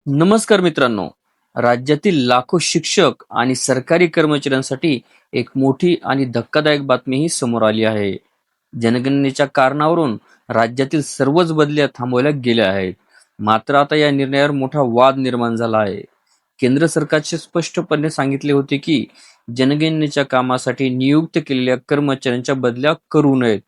नमस्कार मित्रांनो. राज्यातील लाखो शिक्षक आणि सरकारी कर्मचाऱ्यांसाठी एक मोठी आणि धक्कादायक बातमी ही समोर आली आहे. जनगणनेच्या कारणावरून राज्यातील सर्वच बदल्या थांबवल्या गेल्या आहेत. मात्र आता या निर्णयावर मोठा वाद निर्माण झाला आहे. केंद्र सरकारचे स्पष्टपणे सांगितले होते की जनगणनेच्या कामासाठी नियुक्त केलेल्या कर्मचाऱ्यांच्या बदल्या करू नयेत.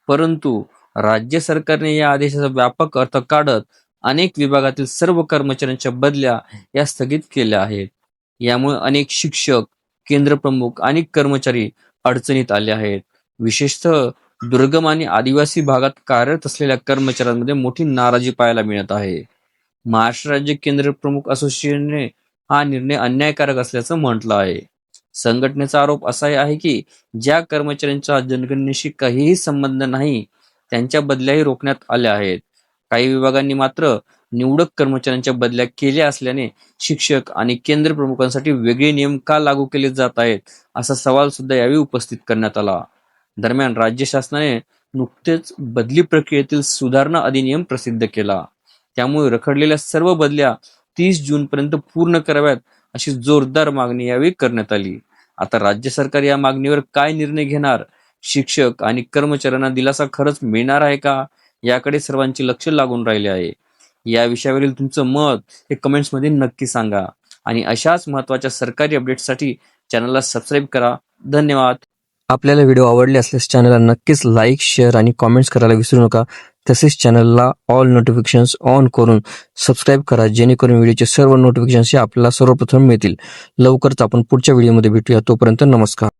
परंतु राज्य सरकारने या आदेशाचा व्यापक अर्थ काढत अनेक विभागातील सर्व कर्मचाऱ्यांच्या बदल्या या स्थगित केल्या आहेत. यामुळे अनेक शिक्षक, केंद्रप्रमुख आणि कर्मचारी अडचणीत आले आहेत. विशेषतः दुर्गम आणि आदिवासी भागात कार्यरत असलेल्या कर्मचाऱ्यांमध्ये मोठी नाराजी पाहायला मिळत आहे. महाराष्ट्र राज्य केंद्रप्रमुख असोसिएशनने हा निर्णय अन्यायकारक असल्याचं म्हटलं आहे. संघटनेचा आरोप असा आहे की ज्या कर्मचाऱ्यांचा जनगणनेशी काहीही संबंध नाही, त्यांच्या बदल्याही रोखण्यात आल्या आहेत. काही विभागांनी मात्र निवडक कर्मचाऱ्यांच्या बदल्या केल्या असल्याने शिक्षक आणि केंद्र प्रमुखांसाठी वेगळे नियम का लागू केले जात आहेत, असा सवाल सुद्धा यावेळी उपस्थित करण्यात आला. दरम्यान राज्य शासनाने नुकतेच बदली प्रक्रियेतील सुधारणा अधिनियम प्रसिद्ध केला. त्यामुळे रखडलेल्या सर्व बदल्या 30 जून पर्यंत पूर्ण कराव्यात अशी जोरदार मागणी यावेळी करण्यात आली. आता राज्य सरकार या मागणीवर काय निर्णय घेणार, शिक्षक आणि कर्मचाऱ्यांना दिलासा खरंच मिळणार आहे का, याकडे सर्वांचे लक्ष लागून राहिले आहे. या विषयावरील तुमचं मत हे कमेंट्समध्ये नक्की सांगा आणि अशाच महत्त्वाच्या सरकारी अपडेट्ससाठी चॅनलला सबस्क्राईब करा. धन्यवाद. आपल्याला व्हिडिओ आवडले असल्यास चॅनलला नक्कीच लाईक, शेअर आणि कॉमेंट्स करायला विसरू नका. तसेच चॅनलला ऑल नोटिफिकेशन्स ऑन करून सबस्क्राईब करा, जेणेकरून व्हिडिओचे सर्व नोटिफिकेशन्स आपल्याला सर्वप्रथम मिळतील. लवकरच आपण पुढच्या व्हिडिओमध्ये भेटूया. तोपर्यंत नमस्कार.